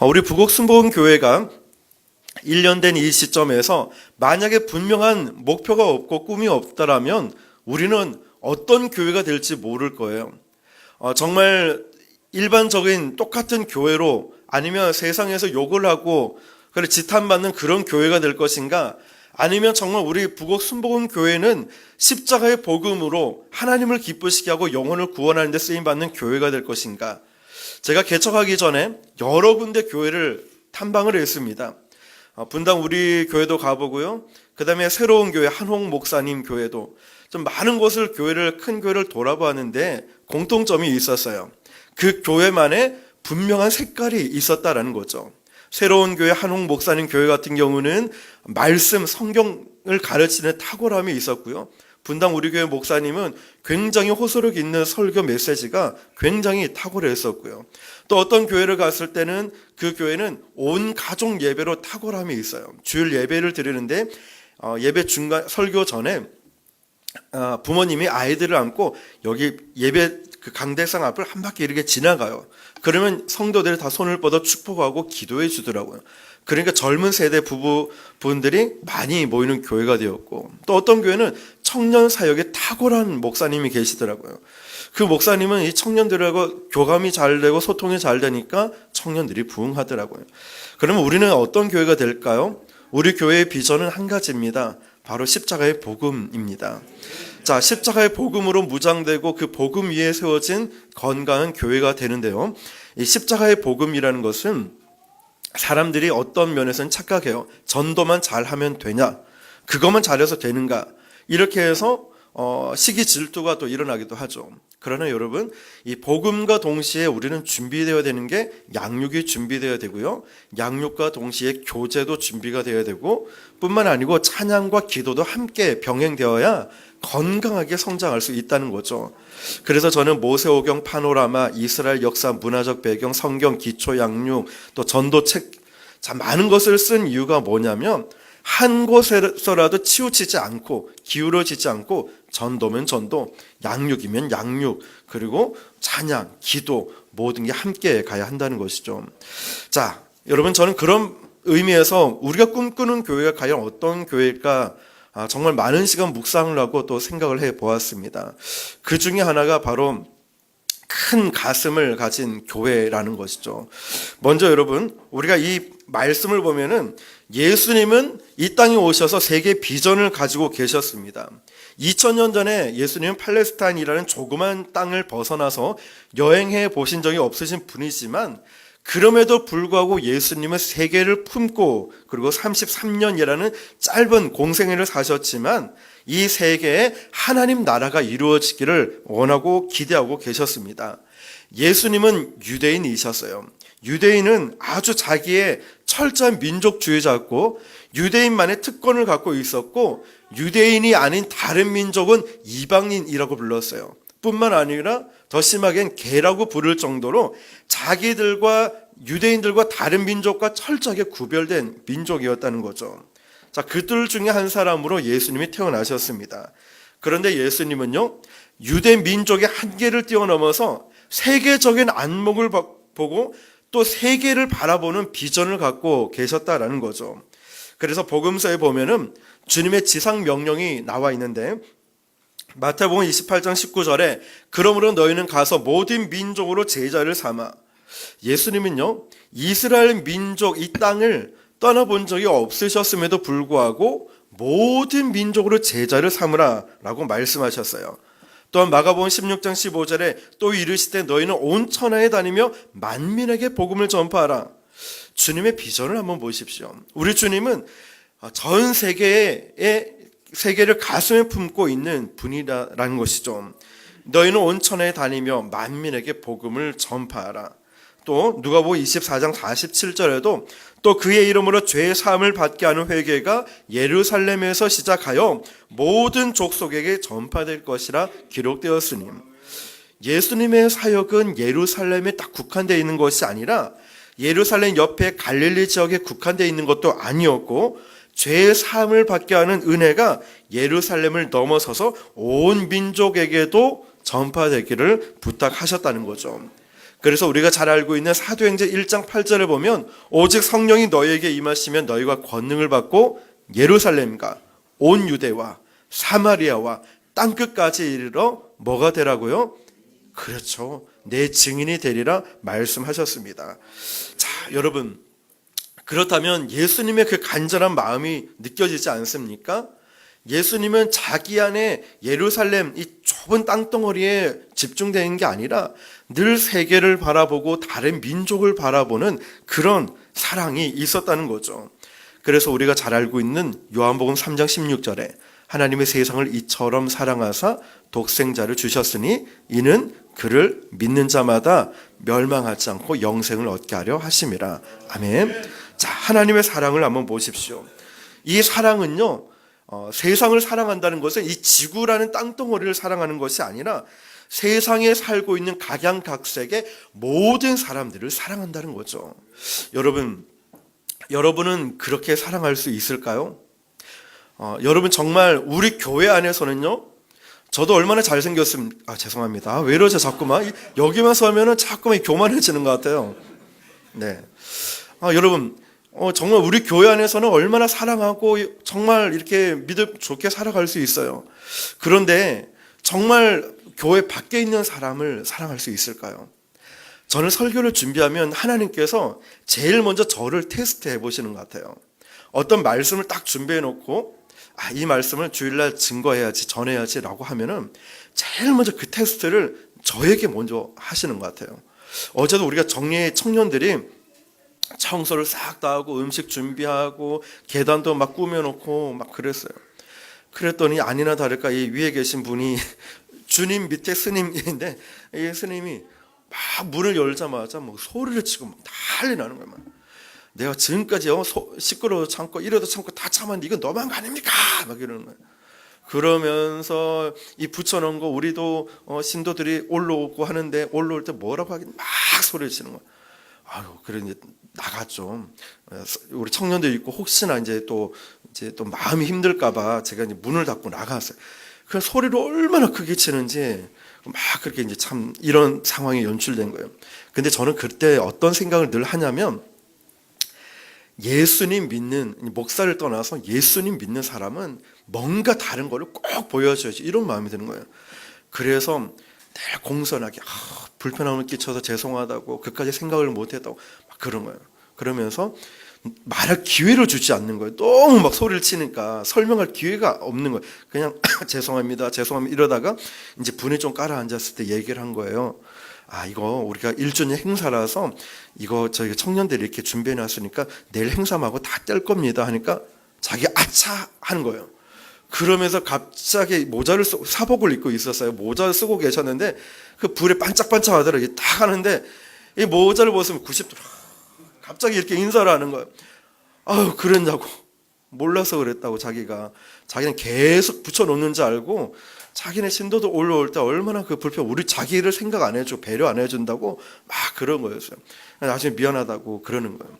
우리 부곡순복음교회가 1년 된 이 시점에서 만약에 분명한 목표가 없고 꿈이 없다라면 우리는 어떤 교회가 될지 모를 거예요. 정말 일반적인 똑같은 교회로 아니면 세상에서 욕을 하고 지탄받는 그런 교회가 될 것인가, 아니면 정말 우리 부곡순복음교회는 십자가의 복음으로 하나님을 기쁘시게 하고 영혼을 구원하는 데 쓰임받는 교회가 될 것인가. 제가 개척하기 전에 여러 군데 교회를 탐방을 했습니다. 분당 우리 교회도 가보고요. 그 다음에 새로운 교회 한홍 목사님 교회도 좀 많은 곳을 큰 교회를 돌아보았는데 공통점이 있었어요. 그 교회만의 분명한 색깔이 있었다라는 거죠. 새로운 교회 한홍 목사님 교회 같은 경우는 말씀 성경을 가르치는 탁월함이 있었고요. 분당 우리 교회 목사님은 굉장히 호소력 있는 설교 메시지가 굉장히 탁월했었고요. 또 어떤 교회를 갔을 때는 그 교회는 온 가족 예배로 탁월함이 있어요. 주일 예배를 드리는데 예배 중간 설교 전에 부모님이 아이들을 안고 여기 예배 그 강대상 앞을 한 바퀴 이렇게 지나가요. 그러면 성도들이 다 손을 뻗어 축복하고 기도해 주더라고요. 그러니까 젊은 세대 부부분들이 많이 모이는 교회가 되었고, 또 어떤 교회는 청년 사역에 탁월한 목사님이 계시더라고요. 그 목사님은 이 청년들하고 교감이 잘 되고 소통이 잘 되니까 청년들이 부흥하더라고요. 그러면 우리는 어떤 교회가 될까요? 우리 교회의 비전은 한 가지입니다. 바로 십자가의 복음입니다. 자, 십자가의 복음으로 무장되고 그 복음 위에 세워진 건강한 교회가 되는데요. 이 십자가의 복음이라는 것은 사람들이 어떤 면에서는 착각해요. 전도만 잘하면 되냐? 그것만 잘해서 되는가? 이렇게 해서 시기 질투가 또 일어나기도 하죠. 그러나 여러분, 이 복음과 동시에 우리는 준비되어야 되는 게 양육이 준비되어야 되고요. 양육과 동시에 교제도 준비가 되어야 되고, 뿐만 아니고 찬양과 기도도 함께 병행되어야 건강하게 성장할 수 있다는 거죠. 그래서 저는 모세오경 파노라마, 이스라엘 역사, 문화적 배경, 성경 기초 양육, 또 전도책, 참 많은 것을 쓴 이유가 뭐냐면, 한 곳에서라도 치우치지 않고 기울어지지 않고 전도면 전도, 양육이면 양육, 그리고 찬양, 기도 모든 게 함께 가야 한다는 것이죠. 자, 여러분, 저는 그런 의미에서 우리가 꿈꾸는 교회가 과연 어떤 교회일까 정말 많은 시간 묵상을 하고 또 생각을 해보았습니다. 그 중에 하나가 바로 큰 가슴을 가진 교회라는 것이죠. 먼저 여러분, 우리가 이 말씀을 보면은 예수님은 이 땅에 오셔서 세계 비전을 가지고 계셨습니다. 2000년 전에 예수님은 팔레스타인이라는 조그만 땅을 벗어나서 여행해 보신 적이 없으신 분이지만, 그럼에도 불구하고 예수님은 세계를 품고 그리고 33년이라는 짧은 공생애를 사셨지만 이 세계에 하나님 나라가 이루어지기를 원하고 기대하고 계셨습니다. 예수님은 유대인이셨어요. 유대인은 아주 자기의 철저한 민족주의자였고 유대인만의 특권을 갖고 있었고, 유대인이 아닌 다른 민족은 이방인이라고 불렀어요. 뿐만 아니라 더 심하게는 개라고 부를 정도로 자기들과 유대인들과 다른 민족과 철저하게 구별된 민족이었다는 거죠. 자, 그들 중에 한 사람으로 예수님이 태어나셨습니다. 그런데 예수님은요, 유대 민족의 한계를 뛰어넘어서 세계적인 안목을 보고 또 세계를 바라보는 비전을 갖고 계셨다라는 거죠. 그래서 복음서에 보면은 주님의 지상 명령이 나와 있는데, 마태복음 28장 19절에 그러므로 너희는 가서 모든 민족으로 제자를 삼아. 예수님은요, 이스라엘 민족 이 땅을 떠나본 적이 없으셨음에도 불구하고 모든 민족으로 제자를 삼으라 라고 말씀하셨어요. 또한 마가복음 16장 15절에 또 이르시되 너희는 온 천하에 다니며 만민에게 복음을 전파하라. 주님의 비전을 한번 보십시오. 우리 주님은 전 세계를 가슴에 품고 있는 분이라는 것이죠. 너희는 온 천하에 다니며 만민에게 복음을 전파하라. 또 누가복음 24장 47절에도 또 그의 이름으로 죄의 사함을 받게 하는 회개가 예루살렘에서 시작하여 모든 족속에게 전파될 것이라 기록되었으니, 예수님의 사역은 예루살렘에 딱 국한되어 있는 것이 아니라 예루살렘 옆에 갈릴리 지역에 국한되어 있는 것도 아니었고, 죄의 사함을 받게 하는 은혜가 예루살렘을 넘어서서 온 민족에게도 전파되기를 부탁하셨다는 거죠. 그래서 우리가 잘 알고 있는 사도행전 1장 8절을 보면 오직 성령이 너희에게 임하시면 너희가 권능을 받고 예루살렘과 온 유대와 사마리아와 땅끝까지 이르러 뭐가 되라고요? 그렇죠. 내 증인이 되리라 말씀하셨습니다. 자, 여러분, 그렇다면 예수님의 그 간절한 마음이 느껴지지 않습니까? 예수님은 자기 안에 예루살렘 이 좁은 땅덩어리에 집중되는 게 아니라 늘 세계를 바라보고 다른 민족을 바라보는 그런 사랑이 있었다는 거죠. 그래서 우리가 잘 알고 있는 요한복음 3장 16절에 하나님의 세상을 이처럼 사랑하사 독생자를 주셨으니 이는 그를 믿는 자마다 멸망하지 않고 영생을 얻게 하려 하심이라. 아멘. 자, 하나님의 사랑을 한번 보십시오. 이 사랑은요, 세상을 사랑한다는 것은 이 지구라는 땅덩어리를 사랑하는 것이 아니라 세상에 살고 있는 각양각색의 모든 사람들을 사랑한다는 거죠. 여러분은 그렇게 사랑할 수 있을까요? 여러분 정말 우리 교회 안에서는요, 저도 얼마나 잘생겼습니까? 죄송합니다. 왜 이러죠? 자꾸만 여기만 서면은 자꾸만 교만해지는 것 같아요. 네. 여러분, 정말 우리 교회 안에서는 얼마나 사랑하고 정말 이렇게 믿음 좋게 살아갈 수 있어요. 그런데 정말 교회 밖에 있는 사람을 사랑할 수 있을까요? 저는 설교를 준비하면 하나님께서 제일 먼저 저를 테스트해 보시는 것 같아요. 어떤 말씀을 딱 준비해 놓고 이 말씀을 주일날 증거해야지, 전해야지 라고 하면은 제일 먼저 그 테스트를 저에게 먼저 하시는 것 같아요. 어제도 우리가 정리의 청년들이 청소를 싹 다 하고 음식 준비하고 계단도 막 꾸며놓고 막 그랬어요. 그랬더니 아니나 다를까 이 위에 계신 분이 주님 밑에 스님인데 이 스님이 막 문을 열자마자 뭐 소리를 치고 막 난리 나는 거야. 막. 내가 지금까지 시끄러워 참고 이래도 참고 다 참았는데 이건 너무한 거 아닙니까? 막 이러는 거예요. 그러면서 이 붙여놓은 거 우리도 신도들이 올라오고 하는데 올라올 때 뭐라고 하긴 막 소리를 치는 거야. 아유, 그래 이제 나갔죠. 우리 청년들 있고 혹시나 이제 또 마음이 힘들까봐 제가 이제 문을 닫고 나갔어요. 그 소리를 얼마나 크게 치는지 막 그렇게 이제 참 이런 상황이 연출된 거예요. 근데 저는 그때 어떤 생각을 늘 하냐면 예수님 믿는 목사를 떠나서 예수님 믿는 사람은 뭔가 다른 거를 꼭 보여줘야지 이런 마음이 드는 거예요. 그래서 늘 공손하게 불편함을 끼쳐서 죄송하다고 그까지 생각을 못했다고 막 그런 거예요. 그러면서 말할 기회를 주지 않는 거예요. 너무 막 소리를 치니까 설명할 기회가 없는 거예요. 그냥 죄송합니다 이러다가 이제 분이 좀 깔아앉았을 때 얘기를 한 거예요. 이거 우리가 1주년 행사라서 이거 저희가 청년들이 이렇게 준비해 놨으니까 내일 행사하고 다 뗄 겁니다 하니까 자기 아차 하는 거예요. 그러면서 갑자기 모자를 쓰고 사복을 입고 있었어요. 모자를 쓰고 계셨는데 그 불에 반짝반짝 하더라고요. 딱 하는데 이 모자를 벗으면 90도 갑자기 이렇게 인사를 하는 거예요. 그랬냐고. 몰라서 그랬다고 자기는 계속 붙여놓는 줄 알고 자기네 신도들 올라올 때 얼마나 그 불편, 우리 자기를 생각 안 해주고 배려 안 해준다고 막 그런 거였어요. 나중에 미안하다고 그러는 거예요.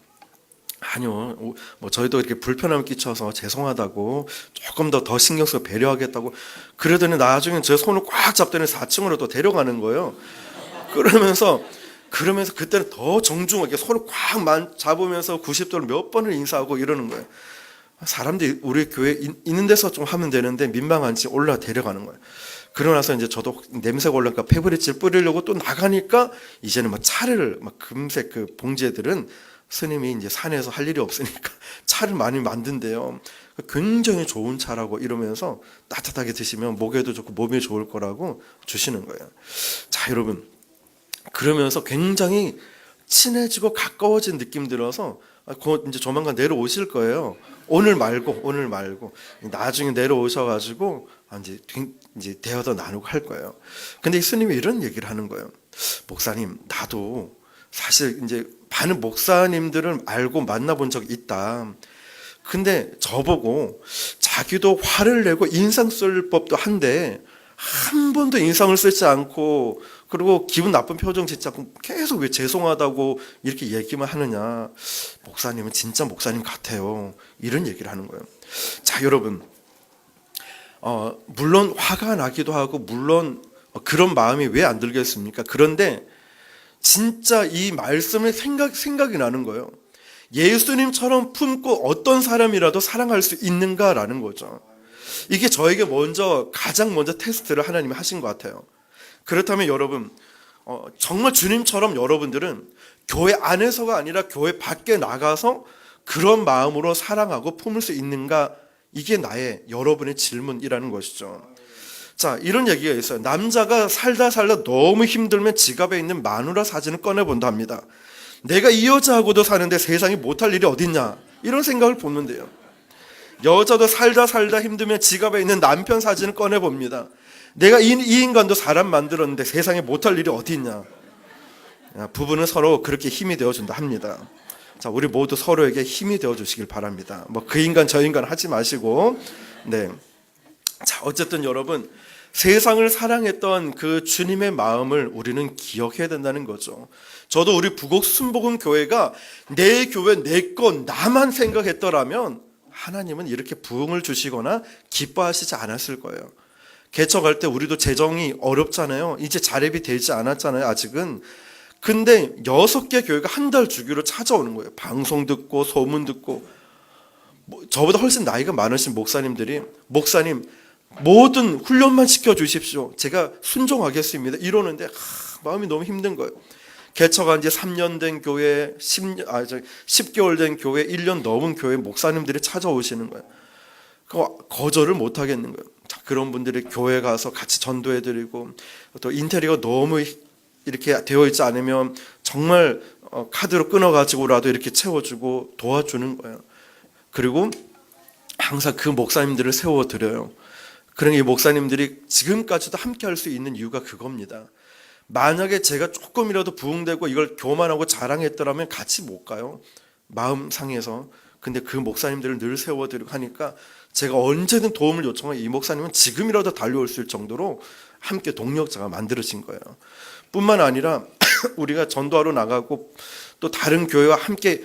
아니요, 뭐 저희도 이렇게 불편함을 끼쳐서 죄송하다고 조금 더 신경 써서 배려하겠다고 그러더니 나중에 제 손을 꽉 잡더니 4층으로 또 데려가는 거예요. 그러면서 그때는 더 정중하게 손을 꽉 잡으면서 90도를 몇 번을 인사하고 이러는 거예요. 사람들이 우리 교회 있는 데서 좀 하면 되는데 민망한지 올라 데려가는 거예요. 그러고 나서 이제 저도 냄새가 올라니까 페브리즈를 뿌리려고 또 나가니까 이제는 막 차를 막 금색 그 봉제들은 스님이 이제 산에서 할 일이 없으니까 차를 많이 만든대요. 굉장히 좋은 차라고 이러면서 따뜻하게 드시면 목에도 좋고 몸에 좋을 거라고 주시는 거예요. 자, 여러분. 그러면서 굉장히 친해지고 가까워진 느낌 들어서 곧 이제 조만간 내려오실 거예요. 오늘 말고 나중에 내려오셔가지고 이제 대화도 나누고 할 거예요. 근데 이 스님이 이런 얘기를 하는 거예요. 목사님, 나도 사실 이제 많은 목사님들을 알고 만나본 적이 있다. 근데 저보고 자기도 화를 내고 인상 쓸 법도 한데 한 번도 인상을 쓰지 않고 그리고 기분 나쁜 표정 짓지 않고 계속 왜 죄송하다고 이렇게 얘기만 하느냐. 목사님은 진짜 목사님 같아요. 이런 얘기를 하는 거예요. 자, 여러분, 물론 화가 나기도 하고 물론 그런 마음이 왜 안 들겠습니까? 그런데 진짜 이 말씀에 생각이 나는 거예요. 예수님처럼 품고 어떤 사람이라도 사랑할 수 있는가라는 거죠. 이게 저에게 가장 먼저 테스트를 하나님이 하신 것 같아요. 그렇다면 여러분, 정말 주님처럼 여러분들은 교회 안에서가 아니라 교회 밖에 나가서 그런 마음으로 사랑하고 품을 수 있는가? 이게 여러분의 질문이라는 것이죠. 자, 이런 얘기가 있어요. 남자가 살다 너무 힘들면 지갑에 있는 마누라 사진을 꺼내본다 합니다. 내가 이 여자하고도 사는데 세상에 못할 일이 어딨냐, 이런 생각을 보는데요. 여자도 살다 힘들면 지갑에 있는 남편 사진을 꺼내봅니다. 내가 이 인간도 사람 만들었는데 세상에 못할 일이 어딨냐. 부부는 서로 그렇게 힘이 되어준다 합니다. 자, 우리 모두 서로에게 힘이 되어주시길 바랍니다. 그 인간 저 인간 하지 마시고. 네. 자, 어쨌든 여러분, 세상을 사랑했던 그 주님의 마음을 우리는 기억해야 된다는 거죠. 저도 우리 부곡 순복음 교회가 내 교회, 내 것, 나만 생각했더라면 하나님은 이렇게 부흥을 주시거나 기뻐하시지 않았을 거예요. 개척할 때 우리도 재정이 어렵잖아요. 이제 자립이 되지 않았잖아요, 아직은. 근데 6개 교회가 한 달 주기로 찾아오는 거예요. 방송 듣고 소문 듣고. 저보다 훨씬 나이가 많으신 목사님들이, 목사님 모든 훈련만 시켜주십시오, 제가 순종하겠습니다, 이러는데 마음이 너무 힘든 거예요. 개척한 지 3년 된 교회, 10개월 된 교회, 1년 넘은 교회 목사님들이 찾아오시는 거예요. 거절을 못 하겠는 거예요. 자, 그런 분들이 교회 가서 같이 전도해드리고, 또 인테리어가 너무 이렇게 되어 있지 않으면 정말 카드로 끊어가지고라도 이렇게 채워주고 도와주는 거예요. 그리고 항상 그 목사님들을 세워드려요. 그러니 이 목사님들이 지금까지도 함께 할 수 있는 이유가 그겁니다. 만약에 제가 조금이라도 부흥되고 이걸 교만하고 자랑했더라면 같이 못 가요, 마음 상해서. 근데 그 목사님들을 늘 세워드리고 하니까 제가 언제든 도움을 요청하면 이 목사님은 지금이라도 달려올 수 있을 정도로 함께 동력자가 만들어진 거예요. 뿐만 아니라 우리가 전도하러 나가고 또 다른 교회와 함께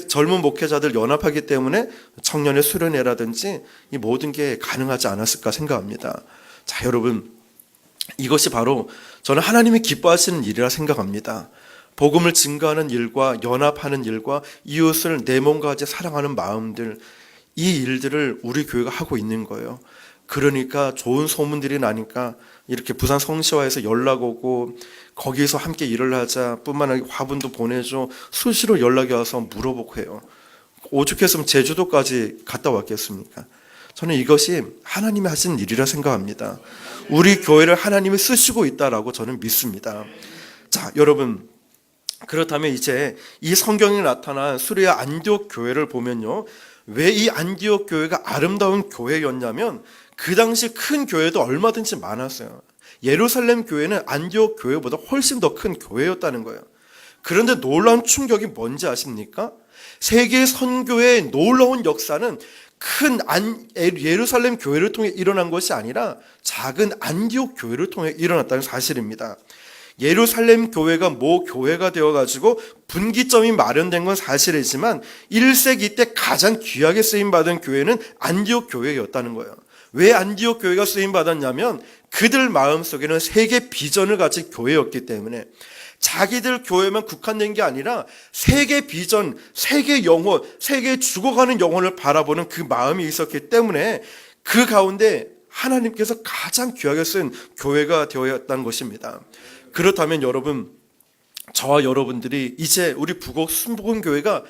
젊은 목회자들 연합하기 때문에 청년의 수련회라든지 이 모든 게 가능하지 않았을까 생각합니다. 자, 여러분, 이것이 바로 저는 하나님이 기뻐하시는 일이라 생각합니다. 복음을 증거하는 일과 연합하는 일과 이웃을 내 몸과 같이 사랑하는 마음들, 이 일들을 우리 교회가 하고 있는 거예요. 그러니까 좋은 소문들이 나니까 이렇게 부산 성시화에서 연락 오고 거기서 함께 일을 하자 뿐만 아니라 화분도 보내줘, 수시로 연락이 와서 물어보고 해요. 오죽했으면 제주도까지 갔다 왔겠습니까? 저는 이것이 하나님이 하시는 일이라 생각합니다. 우리 교회를 하나님이 쓰시고 있다라고 저는 믿습니다. 자, 여러분, 그렇다면 이제 이 성경에 나타난 수리아 안디옥 교회를 보면요, 왜 이 안디옥 교회가 아름다운 교회였냐면 그 당시 큰 교회도 얼마든지 많았어요. 예루살렘 교회는 안디옥 교회보다 훨씬 더 큰 교회였다는 거예요. 그런데 놀라운 충격이 뭔지 아십니까? 세계 선교의 놀라운 역사는 큰 예루살렘 교회를 통해 일어난 것이 아니라 작은 안디옥 교회를 통해 일어났다는 사실입니다. 예루살렘 교회가 모 교회가 되어가지고 분기점이 마련된 건 사실이지만 1세기 때 가장 귀하게 쓰임받은 교회는 안디옥 교회였다는 거예요. 왜 안디옥 교회가 쓰임받았냐면 그들 마음속에는 세계 비전을 가진 교회였기 때문에, 자기들 교회만 국한된 게 아니라 세계 비전, 세계 영혼, 세계 죽어가는 영혼을 바라보는 그 마음이 있었기 때문에 그 가운데 하나님께서 가장 귀하게 쓴 교회가 되었다는 것입니다. 그렇다면 여러분, 저와 여러분들이 이제 우리 부곡 순복음 교회가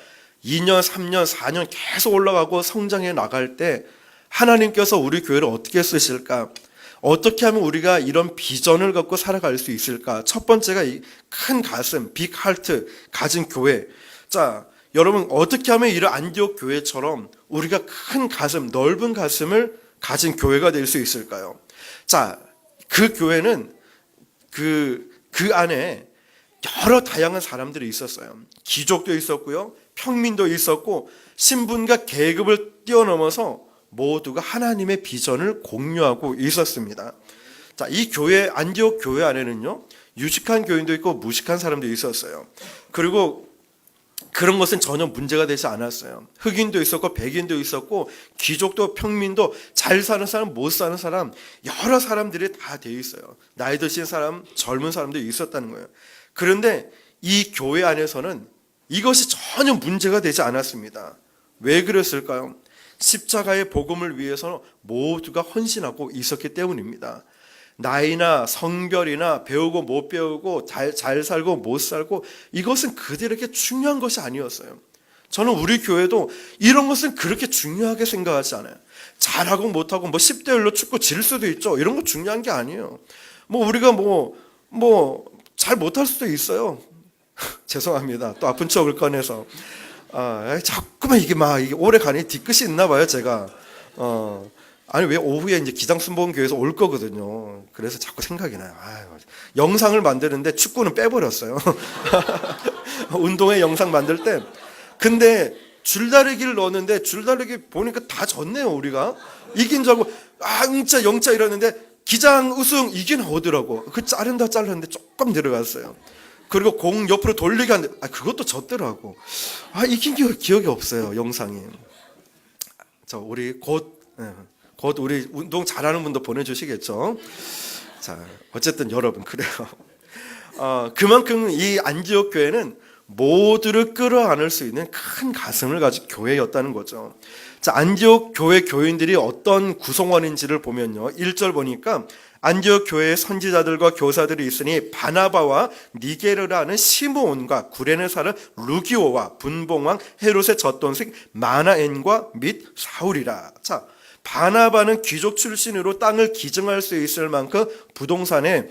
2년, 3년, 4년 계속 올라가고 성장해 나갈 때 하나님께서 우리 교회를 어떻게 쓰실까? 어떻게 하면 우리가 이런 비전을 갖고 살아갈 수 있을까? 첫 번째가 이 큰 가슴, 빅 하트 가진 교회. 자, 여러분, 어떻게 하면 이런 안디옥 교회처럼 우리가 큰 가슴, 넓은 가슴을 가진 교회가 될 수 있을까요? 자, 그 교회는 그 안에 여러 다양한 사람들이 있었어요. 귀족도 있었고요, 평민도 있었고, 신분과 계급을 뛰어넘어서 모두가 하나님의 비전을 공유하고 있었습니다. 자, 이 교회, 안디옥 교회 안에는요, 유식한 교인도 있고 무식한 사람도 있었어요. 그리고 그런 것은 전혀 문제가 되지 않았어요. 흑인도 있었고 백인도 있었고 귀족도 평민도, 잘 사는 사람, 못 사는 사람, 여러 사람들이 다 돼 있어요. 나이 드신 사람, 젊은 사람도 있었다는 거예요. 그런데 이 교회 안에서는 이것이 전혀 문제가 되지 않았습니다. 왜 그랬을까요? 십자가의 복음을 위해서 모두가 헌신하고 있었기 때문입니다. 나이나 성별이나 배우고 못 배우고 잘 살고 못 살고 이것은 그들에게 중요한 것이 아니었어요. 저는 우리 교회도 이런 것은 그렇게 중요하게 생각하지 않아요. 잘하고 못하고 10대 1로 축구 질 수도 있죠. 이런 거 중요한 게 아니에요. 우리가 잘 못할 수도 있어요. 죄송합니다. 또 아픈 추억을 꺼내서. 자꾸만 이게 오래 가니 뒤끝이 있나 봐요, 제가. 아니, 왜 오후에 이제 기장순복음교회에서 올 거거든요. 그래서 자꾸 생각이 나요. 영상을 만드는데 축구는 빼버렸어요. 운동회 영상 만들 때. 근데 줄다리기를 넣었는데 줄다리기 보니까 다 졌네요, 우리가. 이긴 줄 알고, 응자, 영자 이러는데 기장 우승 이긴 오더라고. 그 잘랐는데 조금 들어갔어요. 그리고 공 옆으로 돌리게 하는데, 그것도 졌더라고. 이긴 기억이 없어요, 영상이. 우리 곧 우리 운동 잘하는 분도 보내주시겠죠. 자, 어쨌든 여러분, 그래요. 그만큼 이 안디옥 교회는 모두를 끌어안을 수 있는 큰 가슴을 가진 교회였다는 거죠. 자, 안디옥 교회 교인들이 어떤 구성원인지를 보면요. 1절 보니까 안디옥 교회의 선지자들과 교사들이 있으니 바나바와 니게르라는 시므온과 구레네 사람 루기오와 분봉왕 헤롯의 젖돈색 마나엔과 및 사울이라. 자, 바나바는 귀족 출신으로 땅을 기증할 수 있을 만큼 부동산에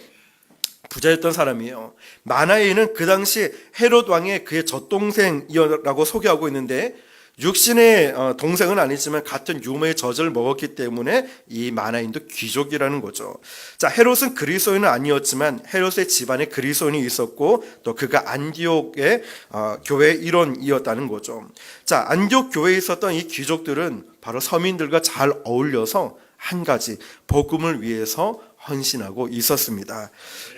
부자였던 사람이에요. 마나엔은 그 당시 헤롯 왕의 그의 젖동생이라고 소개하고 있는데 육신의 동생은 아니지만 같은 유모의 젖을 먹었기 때문에 이 마나엔도 귀족이라는 거죠. 자, 헤롯은 그리스도인은 아니었지만 헤롯의 집안에 그리스도인이 있었고 또 그가 안디옥의 교회의 일원이었다는 거죠. 자, 안디옥 교회에 있었던 이 귀족들은 바로 서민들과 잘 어울려서 한 가지 복음을 위해서 헌신하고 있었습니다.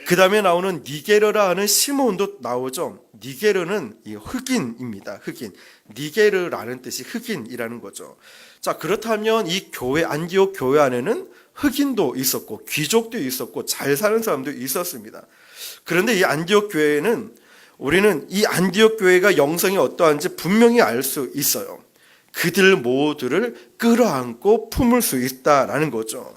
그 다음에 나오는 니게르라 하는 시므온도 나오죠. 니게르는 흑인입니다. 흑인. 니게르라는 뜻이 흑인이라는 거죠. 자, 그렇다면 이 교회, 안디옥 교회 안에는 흑인도 있었고 귀족도 있었고 잘 사는 사람도 있었습니다. 그런데 이 안디옥 교회는 우리는 이 안디옥 교회가 영성이 어떠한지 분명히 알 수 있어요. 그들 모두를 끌어안고 품을 수 있다라는 거죠.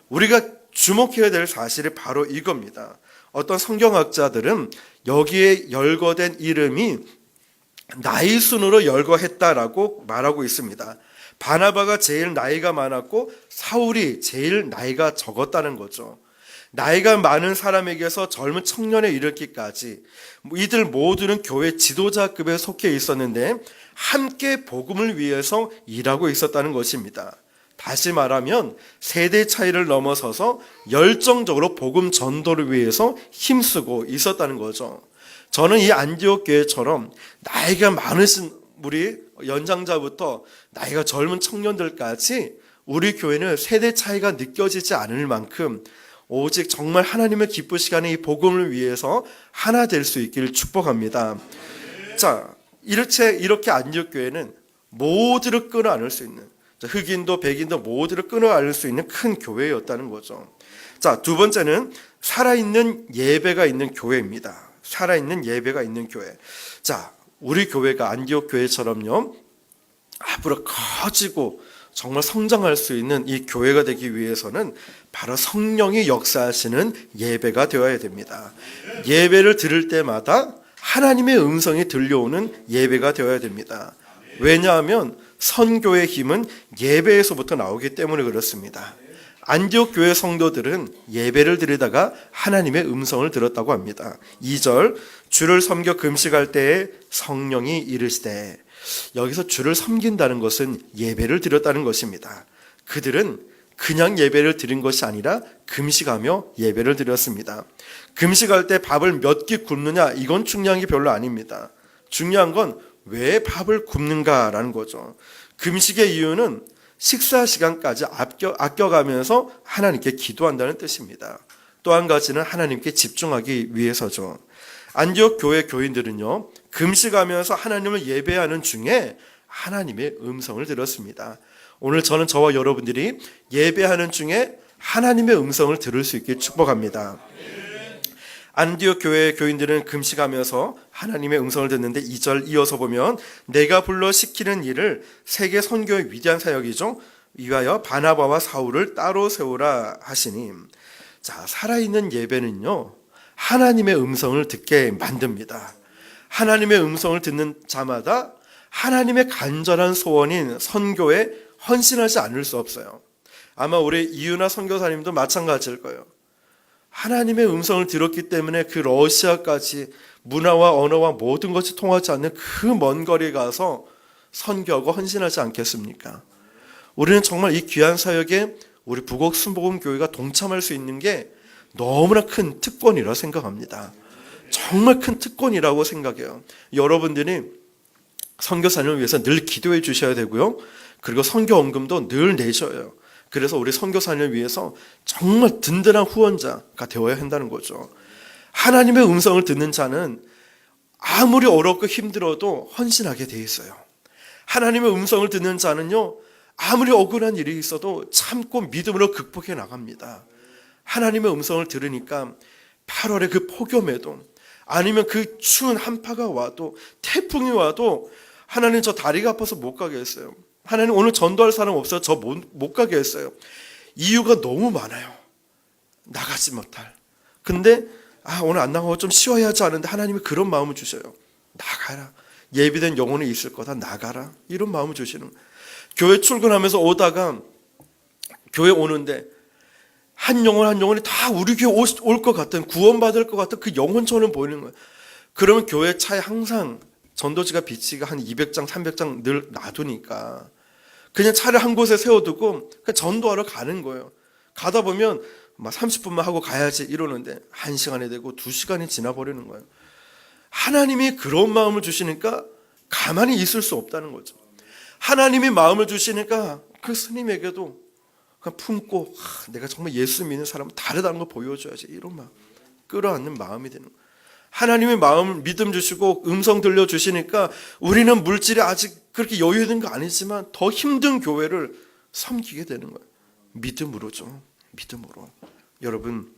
우리가 주목해야 될 사실이 바로 이겁니다. 어떤 성경학자들은 여기에 열거된 이름이 나이 순으로 열거했다라고 말하고 있습니다. 바나바가 제일 나이가 많았고 사울이 제일 나이가 적었다는 거죠. 나이가 많은 사람에게서 젊은 청년에 이르기까지 이들 모두는 교회 지도자급에 속해 있었는데 함께 복음을 위해서 일하고 있었다는 것입니다. 다시 말하면 세대 차이를 넘어서서 열정적으로 복음 전도를 위해서 힘쓰고 있었다는 거죠. 저는 이 안디옥 교회처럼 나이가 많으신 우리 연장자부터 나이가 젊은 청년들까지 우리 교회는 세대 차이가 느껴지지 않을 만큼 오직 정말 하나님을 기쁘시게 하는 이 복음을 위해서 하나 될 수 있기를 축복합니다. 자, 이렇게 안디옥 교회는 모두를 끌어안을 수 있는, 흑인도 백인도 모두를 끌어안을 수 있는 큰 교회였다는 거죠. 자, 두 번째는 살아있는 예배가 있는 교회입니다. 살아있는 예배가 있는 교회. 자, 우리 교회가 안디옥 교회처럼요, 앞으로 커지고 정말 성장할 수 있는 이 교회가 되기 위해서는 바로 성령이 역사하시는 예배가 되어야 됩니다. 예배를 들을 때마다 하나님의 음성이 들려오는 예배가 되어야 됩니다. 왜냐하면 선교의 힘은 예배에서부터 나오기 때문에 그렇습니다. 안디옥 교회 성도들은 예배를 드리다가 하나님의 음성을 들었다고 합니다. 2절, 주를 섬겨 금식할 때에 성령이 이르시되, 여기서 주를 섬긴다는 것은 예배를 드렸다는 것입니다. 그들은 그냥 예배를 드린 것이 아니라 금식하며 예배를 드렸습니다. 금식할 때 밥을 몇 끼 굶느냐, 이건 중요한 게 별로 아닙니다. 중요한 건 왜 밥을 굶는가라는 거죠. 금식의 이유는 식사 시간까지 아껴가면서 하나님께 기도한다는 뜻입니다. 또 한 가지는 하나님께 집중하기 위해서죠. 안디옥 교회 교인들은요, 금식하면서 하나님을 예배하는 중에 하나님의 음성을 들었습니다. 오늘 저와 여러분들이 예배하는 중에 하나님의 음성을 들을 수 있게 축복합니다. 안디옥 교회의 교인들은 금식하면서 하나님의 음성을 듣는데 2절 이어서 보면 내가 불러 시키는 일을 세계 선교의 위대한 사역이죠. 위하여 바나바와 사울을 따로 세우라 하시니, 자, 살아있는 예배는요 하나님의 음성을 듣게 만듭니다. 하나님의 음성을 듣는 자마다 하나님의 간절한 소원인 선교에 헌신하지 않을 수 없어요. 아마 우리 이유나 선교사님도 마찬가지일 거예요. 하나님의 음성을 들었기 때문에 그 러시아까지 문화와 언어와 모든 것이 통하지 않는 그 먼 거리에 가서 선교하고 헌신하지 않겠습니까? 우리는 정말 이 귀한 사역에 우리 북옥 순복음교회가 동참할 수 있는 게 너무나 큰 특권이라 생각합니다. 정말 큰 특권이라고 생각해요. 여러분들이 선교사님을 위해서 늘 기도해 주셔야 되고요. 그리고 선교 헌금도 늘 내셔요. 그래서 우리 선교사님을 위해서 정말 든든한 후원자가 되어야 한다는 거죠. 하나님의 음성을 듣는 자는 아무리 어렵고 힘들어도 헌신하게 돼 있어요. 하나님의 음성을 듣는 자는요, 아무리 억울한 일이 있어도 참고 믿음으로 극복해 나갑니다. 하나님의 음성을 들으니까 8월의 그 폭염에도, 아니면 그 추운 한파가 와도, 태풍이 와도 하나님 저 다리가 아파서 못 가게 했어요. 하나님 오늘 전도할 사람 없어요. 저 못 가게 했어요. 이유가 너무 많아요. 나가지 못할. 근데 오늘 안 나가고 좀 쉬어야 하지 않은데 하나님이 그런 마음을 주셔요. 나가라. 예비된 영혼이 있을 거다. 나가라. 이런 마음을 주시는. 교회 출근하면서 오다가 교회 오는데 한 영혼이 다 우리 교회 올 것 같은, 구원받을 것 같은 그 영혼처럼 보이는 거예요. 그러면 교회 차에 항상 전도지가 비치가 한 200장, 300장 늘 놔두니까 그냥 차를 한 곳에 세워두고 그냥 전도하러 가는 거예요. 가다 보면 막 30분만 하고 가야지 이러는데 1시간이 되고 2시간이 지나버리는 거예요. 하나님이 그런 마음을 주시니까 가만히 있을 수 없다는 거죠. 하나님이 마음을 주시니까 그 스님에게도 그냥 품고 내가 정말 예수 믿는 사람은 다르다는 걸 보여줘야지, 이런 마음, 끌어안는 마음이 되는 거예요. 하나님의 마음 믿음 주시고 음성 들려주시니까 우리는 물질이 아직 그렇게 여유 있는 거 아니지만 더 힘든 교회를 섬기게 되는 거예요. 믿음으로죠. 믿음으로. 여러분,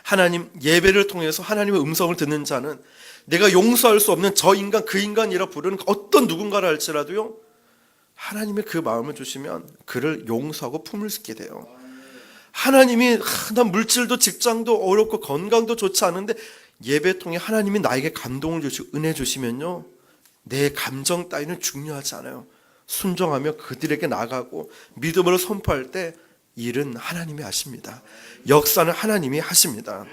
하나님 예배를 통해서 하나님의 음성을 듣는 자는 내가 용서할 수 없는 저 인간 그 인간이라 부르는 어떤 누군가를 할지라도요, 하나님의 그 마음을 주시면 그를 용서하고 품을 수 있게 돼요. 하나님이 난 물질도 직장도 어렵고 건강도 좋지 않은데 예배 통해 하나님이 나에게 감동을 주시고 은혜 주시면요, 내 감정 따위는 중요하지 않아요. 순종하며 그들에게 나가고 믿음으로 선포할 때 일은 하나님이 하십니다. 역사는 하나님이 하십니다.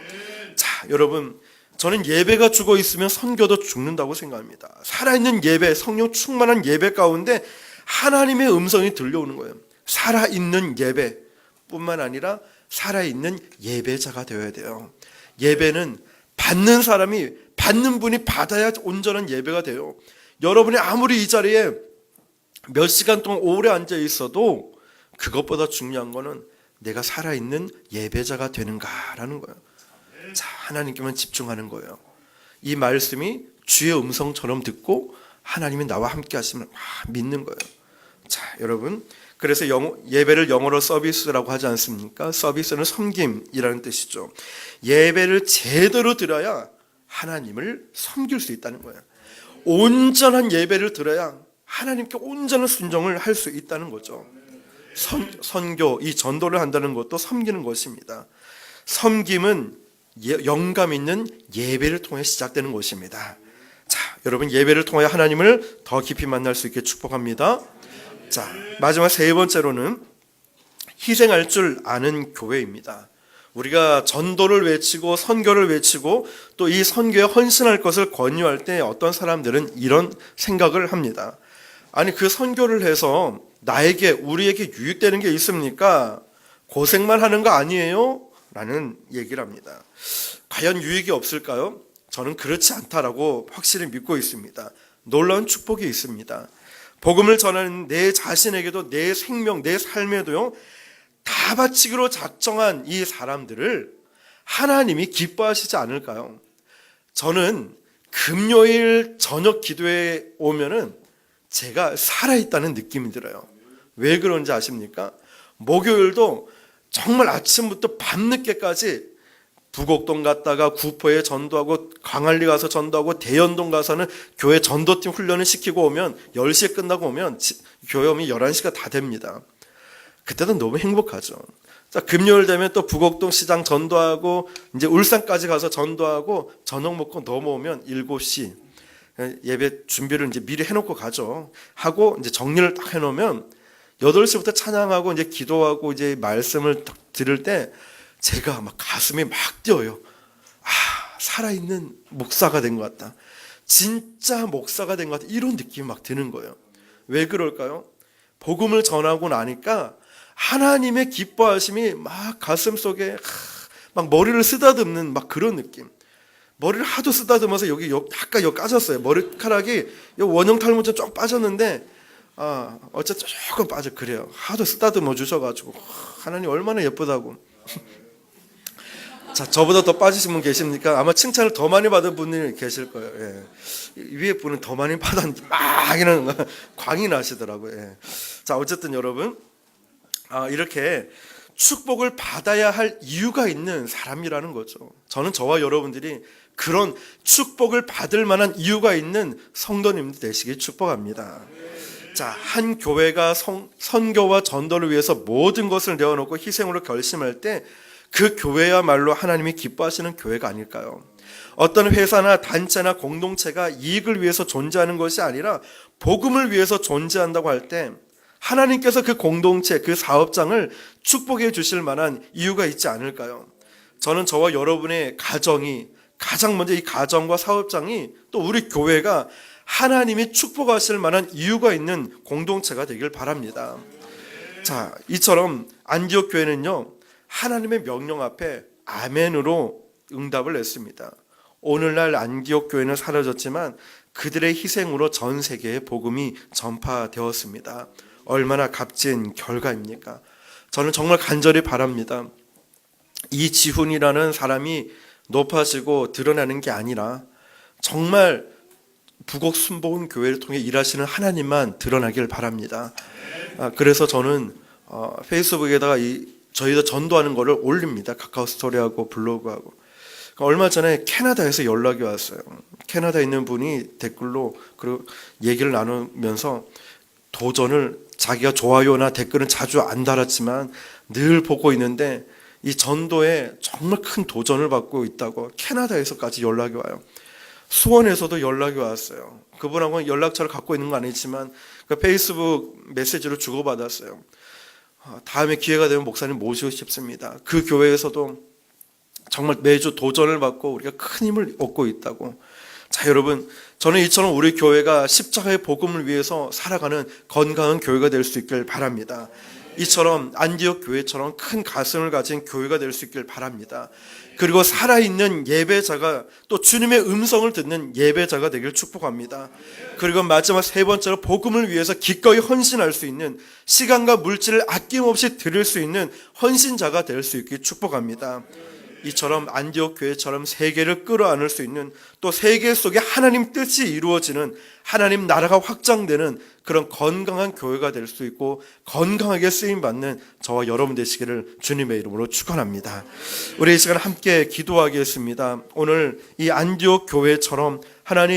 자, 여러분, 저는 예배가 죽어 있으면 선교도 죽는다고 생각합니다. 살아있는 예배, 성령 충만한 예배 가운데 하나님의 음성이 들려오는 거예요. 살아있는 예배뿐만 아니라 살아있는 예배자가 되어야 돼요. 예배는 받는 사람이, 받는 분이 받아야 온전한 예배가 돼요. 여러분이 아무리 이 자리에 몇 시간 동안 오래 앉아 있어도 그것보다 중요한 거는 내가 살아있는 예배자가 되는가라는 거예요. 자, 하나님께만 집중하는 거예요. 이 말씀이 주의 음성처럼 듣고 하나님이 나와 함께 하시면 믿는 거예요. 자, 여러분, 그래서 예배를 영어로 서비스라고 하지 않습니까? 서비스는 섬김이라는 뜻이죠. 예배를 제대로 드려야 하나님을 섬길 수 있다는 거예요. 온전한 예배를 드려야 하나님께 온전한 순종을 할 수 있다는 거죠. 선교, 이 전도를 한다는 것도 섬기는 것입니다. 섬김은 영감 있는 예배를 통해 시작되는 것입니다. 자, 여러분, 예배를 통해 하나님을 더 깊이 만날 수 있게 축복합니다. 자, 마지막 세 번째로는 희생할 줄 아는 교회입니다. 우리가 전도를 외치고 선교를 외치고 또 이 선교에 헌신할 것을 권유할 때 어떤 사람들은 이런 생각을 합니다. 아니, 그 선교를 해서 나에게, 우리에게 유익되는 게 있습니까? 고생만 하는 거 아니에요? 라는 얘기를 합니다. 과연 유익이 없을까요? 저는 그렇지 않다라고 확실히 믿고 있습니다. 놀라운 축복이 있습니다. 복음을 전하는 내 자신에게도, 내 생명, 내 삶에도요, 다 바치기로 작정한 이 사람들을 하나님이 기뻐하시지 않을까요? 저는 금요일 저녁 기도에 오면은 제가 살아있다는 느낌이 들어요. 왜 그런지 아십니까? 목요일도 정말 아침부터 밤늦게까지 부곡동 갔다가 구포에 전도하고 광안리 가서 전도하고 대연동 가서는 교회 전도팀 훈련을 시키고 오면 10시에 끝나고 오면 교회 오면 11시가 다 됩니다. 그때도 너무 행복하죠. 자, 금요일 되면 또 부곡동 시장 전도하고 이제 울산까지 가서 전도하고 저녁 먹고 넘어오면 7시 예배 준비를 이제 미리 해놓고 가죠. 하고 이제 정리를 딱 해놓으면 8시부터 찬양하고 이제 기도하고 이제 말씀을 들을 때 제가 막 가슴이 막 뛰어요. 아, 살아있는 목사가 된 것 같다. 진짜 목사가 된 것 같다. 이런 느낌이 막 드는 거예요. 왜 그럴까요? 복음을 전하고 나니까 하나님의 기뻐하심이 막 가슴 속에 막 머리를 쓰다듬는 막 그런 느낌. 머리를 하도 쓰다듬어서 여기 약간 여기 까졌어요. 머리카락이 원형 탈모처럼 쭉 빠졌는데 어쨌든 조금 빠져. 그래요. 하도 쓰다듬어 주셔가지고 하나님 얼마나 예쁘다고. 자, 저보다 더 빠지신 분 계십니까? 아마 칭찬을 더 많이 받은 분이 계실 거예요. 예. 위에 분은 더 많이 받았는데 막 이런 광이 나시더라고요. 예. 자, 어쨌든 여러분 이렇게 축복을 받아야 할 이유가 있는 사람이라는 거죠. 저는 저와 여러분들이 그런 축복을 받을 만한 이유가 있는 성도님들 되시길 축복합니다. 자, 한 교회가 선교와 전도를 위해서 모든 것을 내어놓고 희생으로 결심할 때 그 교회야말로 하나님이 기뻐하시는 교회가 아닐까요? 어떤 회사나 단체나 공동체가 이익을 위해서 존재하는 것이 아니라 복음을 위해서 존재한다고 할 때 하나님께서 그 공동체, 그 사업장을 축복해 주실 만한 이유가 있지 않을까요? 저는 저와 여러분의 가정이 가장 먼저 이 가정과 사업장이 또 우리 교회가 하나님이 축복하실 만한 이유가 있는 공동체가 되길 바랍니다. 자, 이처럼 안디옥 교회는요, 하나님의 명령 앞에 아멘으로 응답을 냈습니다. 오늘날 안디옥 교회는 사라졌지만 그들의 희생으로 전 세계에 복음이 전파되었습니다. 얼마나 값진 결과입니까? 저는 정말 간절히 바랍니다. 이지훈이라는 사람이 높아지고 드러나는 게 아니라 정말 부곡 순복음 교회를 통해 일하시는 하나님만 드러나길 바랍니다. 그래서 저는 페이스북에다가 저희도 전도하는 거를 올립니다. 카카오 스토리하고 블로그하고. 얼마 전에 캐나다에서 연락이 왔어요. 캐나다에 있는 분이 댓글로 그리고 얘기를 나누면서 도전을 자기가 좋아요나 댓글은 자주 안 달았지만 늘 보고 있는데 이 전도에 정말 큰 도전을 받고 있다고 캐나다에서까지 연락이 와요. 수원에서도 연락이 왔어요. 그분하고는 연락처를 갖고 있는 건 아니지만 페이스북 메시지를 주고받았어요. 다음에 기회가 되면 목사님 모시고 싶습니다. 그 교회에서도 정말 매주 도전을 받고 우리가 큰 힘을 얻고 있다고. 자, 여러분, 저는 이처럼 우리 교회가 십자가의 복음을 위해서 살아가는 건강한 교회가 될 수 있길 바랍니다. 이처럼 안디옥 교회처럼 큰 가슴을 가진 교회가 될 수 있길 바랍니다. 그리고 살아있는 예배자가 또 주님의 음성을 듣는 예배자가 되길 축복합니다. 그리고 마지막 세 번째로 복음을 위해서 기꺼이 헌신할 수 있는, 시간과 물질을 아낌없이 드릴 수 있는 헌신자가 될 수 있길 축복합니다. 이처럼 안디옥 교회처럼 세계를 끌어안을 수 있는, 또 세계 속에 하나님 뜻이 이루어지는, 하나님 나라가 확장되는 그런 건강한 교회가 될 수 있고 건강하게 쓰임받는 저와 여러분 되시기를 주님의 이름으로 축원합니다. 우리 이 시간 함께 기도하겠습니다. 오늘 이 안디옥 교회처럼 하나님